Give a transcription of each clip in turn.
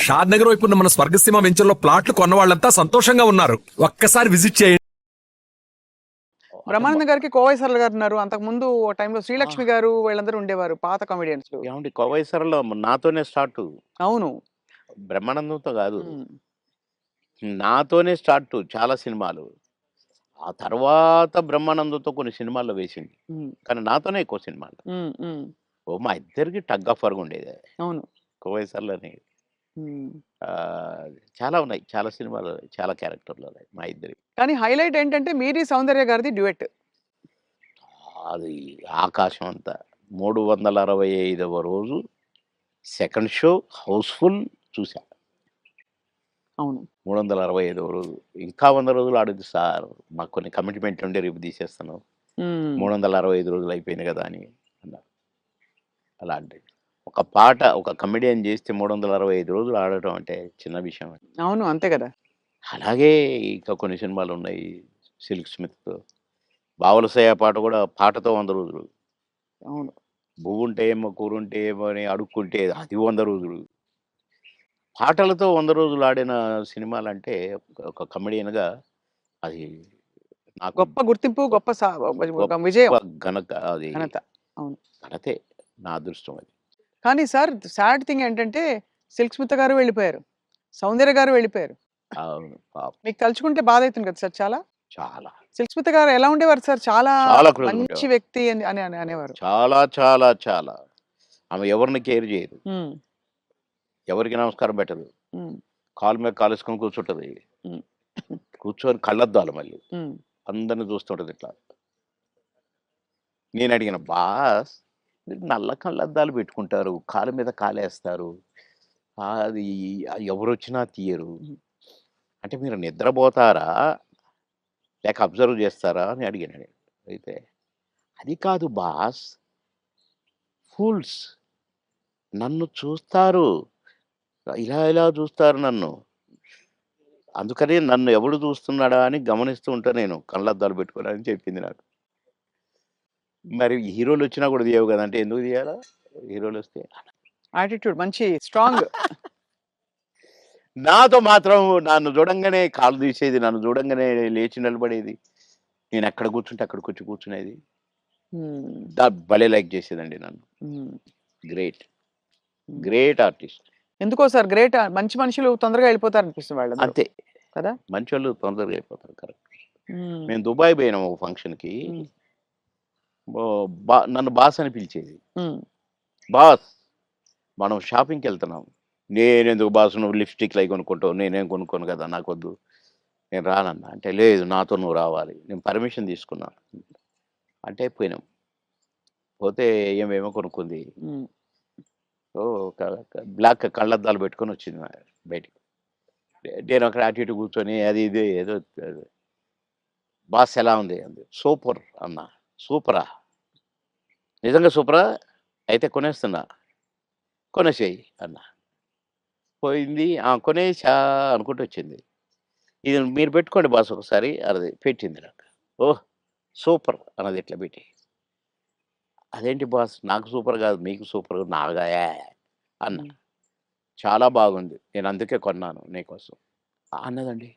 షాద్ నగర్ వైపు ఉన్న మన స్వర్గసీమ వెంచర్లో ప్లాట్లు కొన్న వాళ్ళంతా సంతోషంగా ఉన్నారు. ఒక్కసారి విజిట్ చేయండి. బ్రహ్మానంద గారికి కోవై సరళ గారు ఉన్నారు. అంతకు ముందు ఓ టైంలో ఆ, శ్రీలక్ష్మి గారు వీళ్ళందరూ ఉండేవారు పాత కామెడియన్స్. ఏమండి కోవైసరలో నాతోనే స్టార్ట్, అవును. బ్రహ్మానందంతో కాదు, ఉమ్, నాతోనే స్టార్ట్ చాలా సినిమాలు. ఆ తర్వాత బ్రహ్మానందంతో కొన్ని సినిమాల్లో వేసింది, ఉమ్, కానీ నాతోనే ఎక్కువ సినిమాలు. ఉమ్, ఉమ్, ఓ మా ఇద్దరికి టగ్ ఆఫ్ వార్ ఉండేది అవును. కోవైసర్లోని. ఉమ్. ఆ, చాలా ఉన్నాయి, చాలా సినిమాలు, చాలా క్యారెక్టర్లు ఉన్నాయి మా ఇద్దరి. కానీ హైలైట్ ఏంటంటే మీరీ సౌందర్య గారిది డ్యూయట్. అది ఆకాశం అంతా 365వ రోజు సెకండ్ షో హౌస్ఫుల్ చూసా. అవును. 365వ రోజు ఇంకా 100 రోజులు ఆడుద్ది సార్, మాకు కొన్ని కమిట్మెంట్ ఉండే రేపు తీసేస్తాను, ఉమ్, 365 రోజులు అయిపోయింది కదా అని అన్నారు. అలాంటి ఒక పాట ఒక కమెడియన్ చేస్తే 365 రోజులు ఆడటం అంటే చిన్న విషయం. అవును, అంతే కదా. అలాగే ఇంకా కొన్ని సినిమాలు ఉన్నాయి సిల్క్ స్మిత్తో. బావలసయ్య పాట కూడా పాటతో 100 రోజులు. అవును. పువ్వుంటే ఏమో కూరుంటే ఏమో అని అడుక్కుంటే అది 100 రోజులు. పాటలతో 100 రోజులు ఆడిన సినిమాలంటే ఒక కమెడియన్‌గా అది నాకు గొప్ప గుర్తింపు, గొప్ప ఒక విజయం, అది ఘనత. అవును. ఘనతే. నా అదృష్టం అది. కానీ సార్ సాడ్ థింగ్ ఏంటంటే సిల్క్ స్మిత గారు వెళ్ళిపోయారు, సౌందర్య గారు వెళ్ళిపోయారు. అవును. పాపం. మీకు తలుచుకుంటే బాధ అవుతుంది కదా సార్ చాలా. చాలా. సిల్క్ స్మిత గారు ఎలా ఉండేవారు సార్? చాలా చాలా క్లోజ్‌గా మంచి ఉండేవారు. వ్యక్తి అని అని అని అనేవారు. చాలా, చాలా, చాలా. ఆమె ఎవరిని కేర్ చేయదు. ఉమ్, ఎవరికీ నమస్కారం పెట్టదు. ఉమ్, కాలు మీద కాలేసుకొని కూర్చుంటది. ఉమ్, కూర్చొని కళ్ళద్దాలు మళ్ళీ. ఉమ్, అందరిని చూస్తుంటది ఇట్లా. నేనడిగిన, "బాస్ మీరు నల్ల కళ్ళద్దాలు పెట్టుకుంటారు. కాలు మీద కాలేస్తారు. అది ఎవరొచ్చినా తీయరు. ఉమ్. అంటే మీరు నిద్రపోతారా? లేక అబ్జర్వ్ చేస్తారా?" అని అడిగాను నేను. అయితే, "అది కాదు బాస్, ఫూల్స్ నన్ను చూస్తారు. ఇలా ఇలా చూస్తారు నన్ను. అందుకని నన్ను ఎవడు చూస్తున్నాడా అని గమనిస్తూ ఉంటా నేను కళ్ళద్దాలు పెట్టుకొని" అని చెప్పింది నాకు. మరి హీరోలొచ్చినా కూడా తీయవు కదా! అంటే ఎందుకు తీయాలా? హీరోలొస్తే? యాటిట్యూడ్ మంచి స్ట్రాంగ్. నాతో మాత్రం నన్ను చూడంగానే కాళ్ళు తీసేది. నన్ను చూడంగానే లేచి నిలబడేది. నేనెక్కడ కూర్చుంటే అక్కడికొచ్చి కూర్చునేది. భలే లైక్ చేసేదండి నన్ను. గ్రేట్. Great artist. ఎందుకో సార్ గ్రేట్. మంచి మనుషులు తొందరగా వెళ్ళిపోతారు అనిపిస్తుంది వాళ్ళందరూ అంతే. కదా. మంచోళ్ళు తొందరగా అయిపోతారు. కరెక్ట్. ఉమ్, మేము దుబాయ్ పోయినాం ఒక ఫంక్షన్‌కి. ఉమ్, నన్ను బాస్ అని పిలిచేది. ఉమ్, బాస్ మనం షాపింగ్‌కెళ్తున్నాం. నేనెందుకు బాస్ నువ్వు లిప్‌స్టిక్‌లు అయి కొనుక్కుంటావు. నేనేం కొనుక్కోను కదా! నాకొద్దు. నేను రానన్నా. అంటే లేదు నాతో నువ్వు రావాలి. నేను పర్మిషన్ తీసుకున్నా. అంటే పోయినాం. పోతే ఏమేమో కొనుక్కుంది. ఉమ్. ఓహ్! బ్లాక్ కళ్ళద్దాలు పెట్టుకొని వచ్చింది బయటికి. నేను అక్కడ అటు ఇటు కూర్చొని అది ఇది ఏదో బాస్ ఎలా ఉంది అంది. సూపర్ అన్నా. సూపరా? నిజంగా సూపరా? అయితే కొనేస్తున్నా. కొనేసేయి అన్నా. పోయింది. ఆ! కొనేసా అనుకుంటూ వచ్చింది. ఇది మీరు పెట్టుకోండి బాస్ ఒకసారి అన్నది. పెట్టింది నాకు. ఓహ్! సూపర్ అన్నది ఇట్లా పెట్టి. అదేంటి బాస్ నాకు సూపర్ కాదు మీకు సూపర్ నాగా అన్నా. ఉమ్. చాలా బాగుంది. నేను అందుకే కొన్నాను నీకోసం అన్నదండి.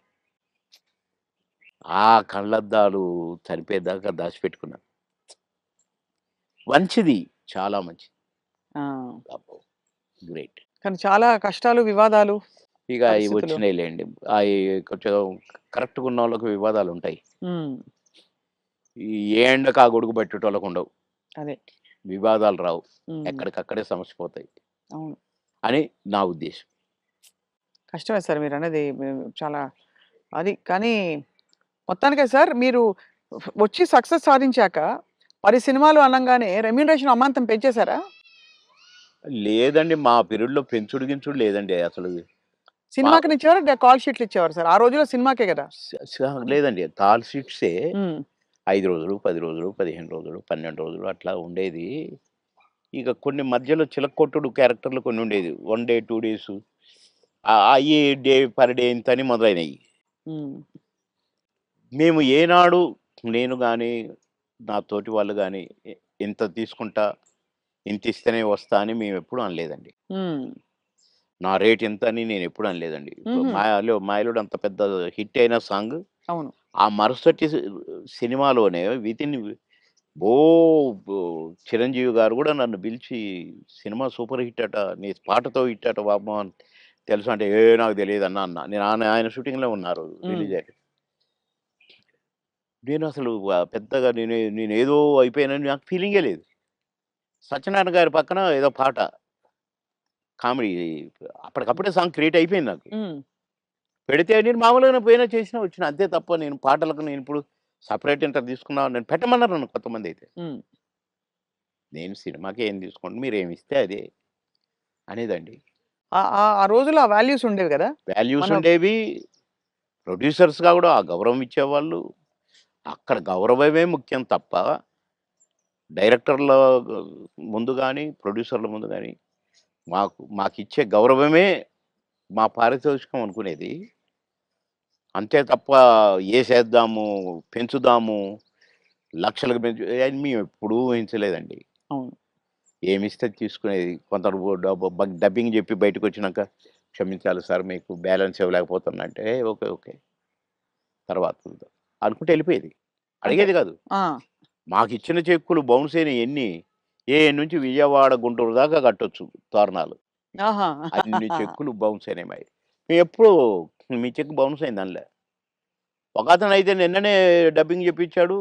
ఆ కళ్ళద్దాలు చనిపోయేదాకా దాచిపెట్టుకున్నాను. మంచిది. చాలా మంచిది. ఆ, అబ్బో! గ్రేట్. కానీ చాలా కష్టాలు, వివాదాలు, ఇక అయి పరిస్థితులు. వచ్చినాయిలెండి. అయి కొంచెం కరెక్ట్‌గా ఉన్నోళ్ళకి వివాదాలుంటాయి. ఉమ్, ఈ ఏ ఎండకు ఆ గొడుగు పట్టేటోళ్ళకుండవు. అదే. వివాదాలు రావు. ఉమ్, ఎక్కడికక్కడే సమస్య పోతాయి అవును. అని నా ఉద్దేశం. కష్టమే సార్ మీరు అనేది. చాలా అది. కానీ మొత్తానికే సార్ మీరు వచ్చి సక్సెస్ సాధించాక 10 సినిమాలు అనంగానే రెమ్యూనరేషన్ అమాంతం పెంచేశారా? లేదండి. మా పీరియడ్‌లో పెంచుడు గించుడు లేదండి అసలు. మా సినిమాకిని ఇచ్చేవారా? కాల్ షీట్లు ఇచ్చేవారు సార్? ఆ రోజుల్లో సినిమాకే కదా. లేదండి. కాల్ షీట్సే హ్మ్. 5 రోజులు, 10 రోజులు, 15 రోజులు, 12 రోజులు అట్లా ఉండేది. ఇక కొన్ని మధ్యలో చిలక్కొట్టుడు క్యారెక్టర్‌లు కొన్ని ఉండేది. 1 డే, 2 డేసు అయ్యి డే పర్ డే ఇంతని మొదలైనయి. హ్మ్. మేము ఏనాడు నేను గాని, నా తోటి వాళ్ళు గాని ఇంత తీసుకుంటా, ఇంతిస్తేనే వస్తా అని మేమెప్పుడు అనలేదండి. హ్మ్. నా రేట్ ఎంత అని నేను ఎప్పుడు అనలేదండి. ఇప్పుడు హుహు. మాయలోడు అంత పెద్ద హిట్ అయిన సాంగ్ అవును. ఆ మరుసటి సినిమాలోనే వితిన్ ఓ బో చిరంజీవి గారు గూడా నన్ను పిలిచి, "సినిమా సూపర్ హిట్ అట. నీ పాటతో హిట్ అట బాబు" అని తెలుసా అంటే, నాకు తెలీదన్నా" అన్నా. నేను ఆయన షూటింగ్‌లో ఉన్నారు హ్మ్. రిలీజ్ అయ్యి. నేనసలు పెద్దగా నేనేదో అయిపోయానని నాకు ఫీలింగే లేదు. సత్యనారాయణ గారి పక్కన ఏదో పాట కామెడీ అప్పటికప్పుడే సాంగ్ క్రియేట్ అయిపోయింది నాకు. హ్మ్. పెడితే నేను మామూలుగానే పోయినా చేసినా వచ్చినా. అంతే తప్ప నేను పాటలకు నేనిప్పుడు సెపరేట్ ఇంత తీసుకున్నా నన్ను పెట్టమన్నారు నన్ను కొంతమందైతే. హ్మ్. నేను సినిమాకి ఏం తీసుకోండి మీరేమిస్తే అదే అనేదండి. ఆ రోజుల్లో ఆ వాల్యూస్ ఉండేవి గదా! వాల్యూస్ మన ఉండేవి. ప్రొడ్యూసర్స్‌గా గూడా ఆ గౌరవం ఇచ్చేవాళ్ళు. అక్కడ గౌరవమే ముఖ్యం తప్ప డైరెక్టర్ల ముందు గాని, ప్రొడ్యూసర్ల ముందు గాని మాకిచ్చే గౌరవమే మా పారితోషికం అనుకునేది. అంతే తప్ప ఏసేద్దాము, పెంచుదాము, లక్షలకు అని మేమెప్పుడూ ఊహించలేదండి. అవును. ఏమిస్తే తీసుకునేది. కొందరు డబ్బింగ్ జెప్పి బయటకొచ్చినాక, "క్షమించాలి సార్ మీకు బ్యాలెన్స్ ఇవ్వలేకపోతున్నా" అంటే, ఓకే. ఓకే. తర్వాత చూద్దాం. అనుకుంటే ఎళ్ళిపోయేది. అంటే అడిగేది గాదు. ఆ! మాకిచ్చిన చెక్కులు బౌన్స్ అయినయి ఎన్ని, నుంచి విజయవాడ, గుంటూరు దాకా కట్టొచ్చు తోరణాలు. ఆహా! అన్ని చెక్కులు బౌన్స్ అయినాయి మాయి. మేమెప్పుడు మీ చెక్ బౌన్స్ అయిందనలే. ఒకతనయితే నిన్ననే డబ్బింగ్ జెప్పిచ్చాడు.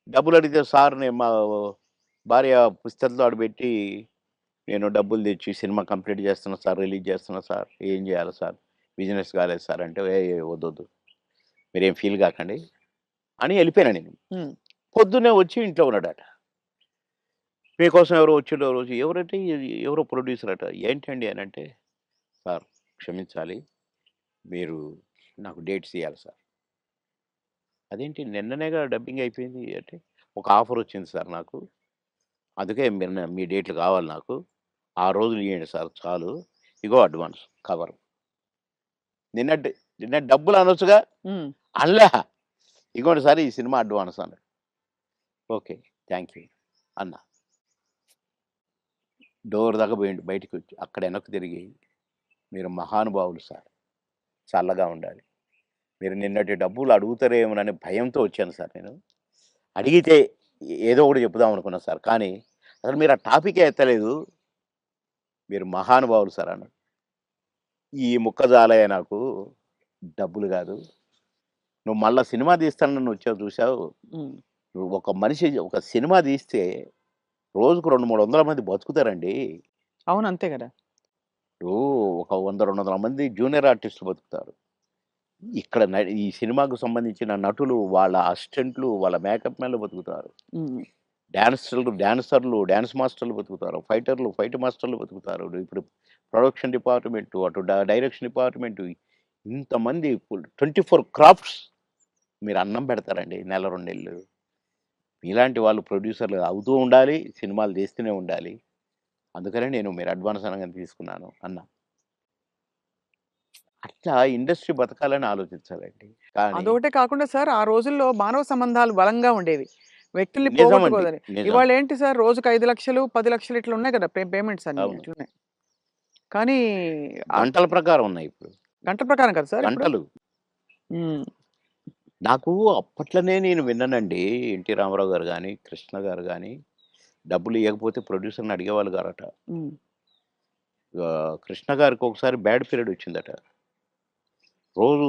డబ్బులడిగితే సార్ నేను మా భార్య పుస్తకంలో ఆడ బెట్టి, నేను డబ్బులు తెచ్చి సినిమా కంప్లీట్ చేస్తున్నా సార్, రిలీజ్ చేస్తున్నా సార్. ఏం జేయాలి సార్? బిజినెస్ కాలేదు సార్ అంటే, వద్దొద్దు. మీరేం ఫీల్ గాకండి అని ఎళ్ళిపోయాను నేను. హ్మ్. పొద్దున్నే వచ్చి ఇంట్లో ఉన్నాడట. మీకోసం ఎవరో వచ్చిండ్రు రోజు ఎవరంటే ఎవరో ప్రొడ్యూసర్ అట. ఏంటండి అనంటే, సార్ క్షమించాలి. మీరు నాకు డేట్స్ ఇయ్యాలి సార్. అదేంటి నిన్ననేగా డబ్బింగ్ అయిపోయింది అంటే, ఒక ఆఫర్ వచ్చింది సార్ నాకు. అందుకే మీరు మీ డేట్లు కావాలి నాకు. ఆ రోజులు ఇయ్యండి సార్ చాలు. ఇగో అడ్వాన్స్ కవరు. నిన్న నిన్న డబ్బులు అనొచ్చుగా? హ్మ్. అనలా. ఇగోండి సార్ ఈ సినిమా అడ్వాన్స్ అన్నాడు. ఓకే. థాంక్ యూ అన్నా. డోర్ దాకా పోయిండు బయటికొచ్చి. అక్కడ వెనక్కి తిరిగి, మీరు మహానుభావులు సార్. చల్లగా ఉండాలి. మీరు నిన్నటి డబ్బులు అడుగుతారేమోననే భయంతో వచ్చాను సార్ నేను. అడిగితే ఏదో ఒకటి చెప్పుదాం అనుకున్నా సార్. కానీ అసలు మీరు ఆ టాపికే ఎత్తలేదు. మీరు మహానుభావులు సార్ అన్నాడు. ఈ ముక్క చాలయ్య నాకు. డబ్బులు గాదు. నువ్వు మళ్ళా సినిమా తీస్తానని వచ్చావు చూసావు. హ్మ్. నువ్వు ఒక మనిషి ఒక సినిమా తీస్తే రోజుకు 200, 300 మంది బతుకుతారండి. అవును. అంతే గదా! ఇప్పుడు ఒక 100, 200 మంది జూనియర్ ఆర్టిస్టులు బతుకుతారు. ఇక్కడ ఈ సినిమాకు సంబంధించిన నటులు, వాళ్ళ అసిస్టెంట్లు, వాళ్ళ మేకప్ మ్యాన్‌లు బతుకుతారు. హ్మ్. డాన్సర్లు, డాన్స్ మాస్టర్‌లు బతుకుతారు. ఫైటర్లు, ఫైట్ మాస్టర్‌లు బతుకుతారు. ఇప్పుడు ప్రొడక్షన్ డిపార్ట్‌మెంటు, అటు డైరెక్షన్ డిపార్ట్‌మెంటు ఇంతమంది 24 క్రాఫ్ట్స్ మీరు అన్నం పెడతారండి నెల, 2 నెలలు. మీలాంటి వాళ్ళు ప్రొడ్యూసర్‌లు అవుతూ ఉండాలి. సినిమాలు తీస్తూనే ఉండాలి. అందుకనే నేను మీరు అడ్వాన్స్ అనంగానే తీసుకున్నాను అన్నా. అట్లా ఇండస్ట్రీ బతకాలని ఆలోచించాలండి. కానీ అదొకటే కాకుండా సార్ ఆ రోజుల్లో మానవ సంబంధాలు బలంగా ఉండేవి. వ్యక్తుల్ని నిజమండి. పోగొట్టుకోదని. నిజం. ఇవాళేంటి సార్ రోజుకి 5,00,000, 10,00,000 ఇట్లా ఉన్నాయి కదా! పేమెంట్స్ అన్నీ అవును. ఇట్లున్నాయి. కానీ ఆహ్, గంటల ప్రకారం ఉన్నాయి ఇప్పుడు. గంటల ప్రకారం కదా సార్ ఇప్పుడు? గంటలు. హ్మ్. నాకు అప్పట్లోనే నేను విన్నానండి. 'ఎన్టీ రామారావు' గారు గాని, 'కృష్ణ' గారు గాని డబ్బులు ఇయ్యకపోతే ప్రొడ్యూసర్‌ని అడిగేవాళ్ళు గారట. హ్మ్. 'కృష్ణ' గారికి ఒకసారి బ్యాడ్ పీరియడ్ వచ్చిందట. రోజు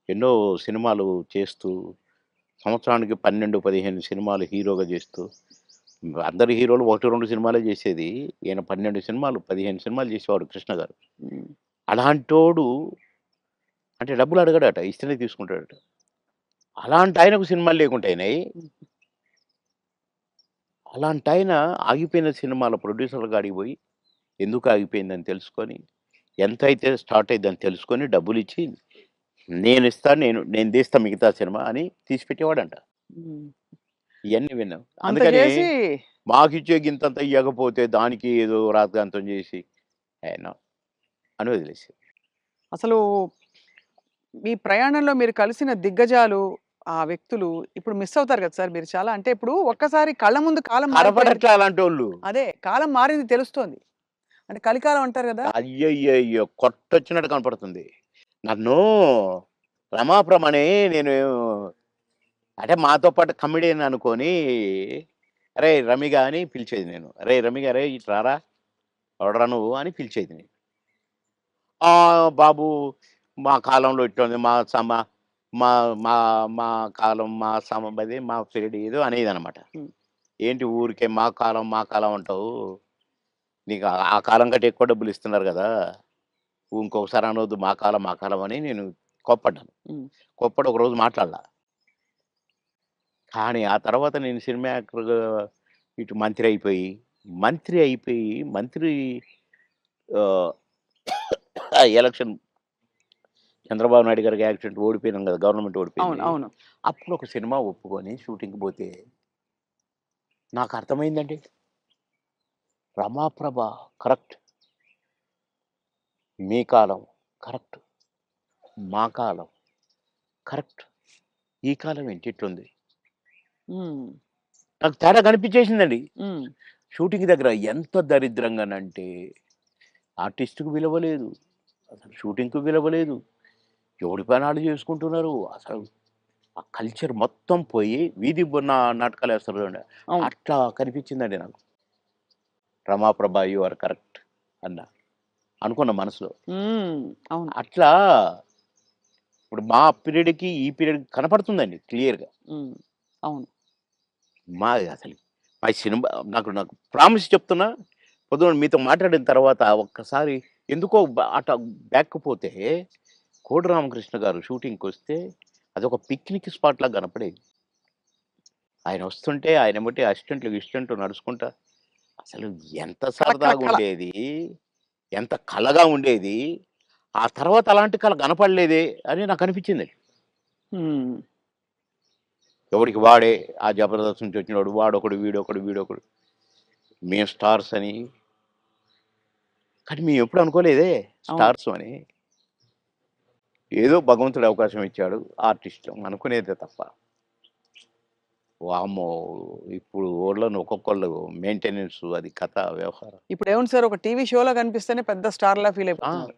ఎన్నో సినిమాలు చేస్తూ, సంవత్సరానికి 12, 15 సినిమాలు హీరోగా చేస్తూ, అందరు హీరోలు 1, 2 సినిమాలే చేసేది. ఈయన 12 సినిమాలు, 15 సినిమాలు చేసేవాడు 'కృష్ణ' గారు. హ్మ్. అలాంటోడు అంటే డబ్బులు అడగడట. ఇస్తేనే తీసుకుంటాడట. అలాంటాయనకు సినిమాలు లేకుండా అయినాయి. హ్మ్. అలాంటాయన ఆగిపోయిన సినిమాల ప్రొడ్యూసర్‌ల కాడికి పోయి, ఎందుకు ఆగిపోయిందని తెలుసుకొని, ఎంతైతే స్టార్ట్ అయిద్దని తెలుసుకొని డబ్బులిచ్చి, నేనిస్తా, నేను తీస్తా మిగతా సినిమా అని తీసి పెట్టేవాడంట. హ్మ్. ఇయన్నీ విన్నాం. అంత అందుకని చేసి మాకిచ్చే గింతంత ఇయ్యకపోతే దానికి ఏదో రాద్ధాంతం చేసి, నో అని వదిలేసారు. అసలు మీ ప్రయాణంలో మీరు కలిసిన దిగ్గజాలు, ఆ వ్యక్తులు ఇప్పుడు మిస్ అవుతారు కదా సార్ మీరు చాలా. అంటే ఇప్పుడు ఒక్కసారి కళ్ళ ముందు కాలం మారిపోయింది. కనపడట్లే అలాంటోళ్ళు. అదే కాలం మారింది తెలుస్తోంది. అంటే కలికాలం అంటారు కదా. అయ్యయ్యయ్యో! కొట్టొచ్చినట్టు కనపడుతుంది. నన్ను రమాప్రమని నేను అంటే మాతో పాటు కమెడియన్ అనుకోని, "అరేయ్! రమిగా" అని పిలిచేది నేను. "అరేయ్! రమిగా అరేయ్! ఇటు రారా! ఎవడురా నువ్వు" అని పిలిచేది నేను. "ఆ! బాబు మా కాలంలో ఇట్టుంది. మా మా మా కాలం మా పీరియడ్" ఏదో అనేదనమాట. హ్మ్. ఏంటి ఊరికే మా కాలం అంటావు? నీకు ఆ కాలం కంటే ఎక్కువ డబ్బులిస్తున్నారు గదా! ఇంకొకసారి అనొద్దు మా కాలం అని నేను కోప్పడ్డాను. హ్మ్. కోప్పడి ఒకరోజు మాట్లాడలా. కానీ ఆ తర్వాత నేను సినిమా యాక్టర్‌గా ఇటు మంత్రి అయిపోయి మంత్రి ఆహ్, ఎలక్షన్ చంద్రబాబు నాయుడు గారికి యాక్సిడెంట్ ఓడిపోయినాం గదా! గవర్నమెంట్ అవును. ఓడిపోయింది. అవును. అప్పుడు ఒక సినిమా ఒప్పుకొని షూటింగ్‌కి పోతే నాకర్థమైందండి. రమాప్రభ కరెక్ట్. మీ కాలం కరెక్ట్. మా కాలం కరెక్ట్. ఈ కాలం ఏంటి ఇట్లుంది? హ్మ్. నాకు తేడా కనిపించేసిందండి. హ్మ్. షూటింగ్ దగ్గర ఎంత దరిద్రంగానంటే ఆర్టిస్ట్‌కి విలువ లేదు. అసలు షూటింగ్‌కి విలువ లేదు. ఎవడి పని ఆళ్ళు చేసుకుంటున్నారు. అసలు ఆ కల్చర్ మొత్తం పోయి వీధి నాటకాలేస్తారు చూడండి. అవును. అట్లా కనిపించిందండి నాకు. 'రమాప్రభ యూ ఆర్ కరెక్ట్' అన్నా. అనుకున్న మనసులో. హ్మ్. అవును. అట్లా ఇప్పుడు మా పీరియడ్‌కి, ఈ పీరియడ్‌కి కనపడుతుందండి క్లియర్‌గా. హ్మ్. అవును. అసలు మా సినిమా నాకు ప్రామిస్ చెప్తున్నా, పొద్దున మీతో మాట్లాడిన తర్వాత ఒక్కసారి ఎందుకో అట బ్యాక్‌కి పోతే, కోడి రామకృష్ణ గారు షూటింగ్‌కొస్తే అదొక పిక్నిక్ స్పాట్ లాగా కనపడేది. ఆయనొస్తుంటే ఆయనెమ్మటే అసిస్టెంట్లు, గిసిస్టెంట్లు నడుచుకుంటా అసలు ఎంత కళ కళ కళ. సరదాగుండేది. ఎంత కళగా ఉండేది. ఆ తర్వాత అలాంటి కళ కనపడలేదే అని నాకనిపించిందండి. హ్మ్. ఎవడికి వాడే ఆ 'జబర్దస్త్' నుంచి వచ్చినోడు వాడొకడు, వీడొకడు. మేము స్టార్స్ అని. కానీ మేమెప్పుడు అనుకోలేదే అవును. స్టార్స్ అని. ఏదో భగవంతుడు అవకాశం ఇచ్చాడు. ఆర్టిస్టులం అనుకునేదే తప్ప. వామ్మో! ఇప్పుడు ఓళ్ళను ఒక్కొక్కళ్ళు మెయింటెనెన్స్ అది కథ వ్యవహారం. ఇప్పుడేముంది సార్, ఒక టీవీ షోలో కనిపిస్తేనే పెద్ద స్టార్‌లా ఫీల్ ఆ! అయిపోతున్నారు.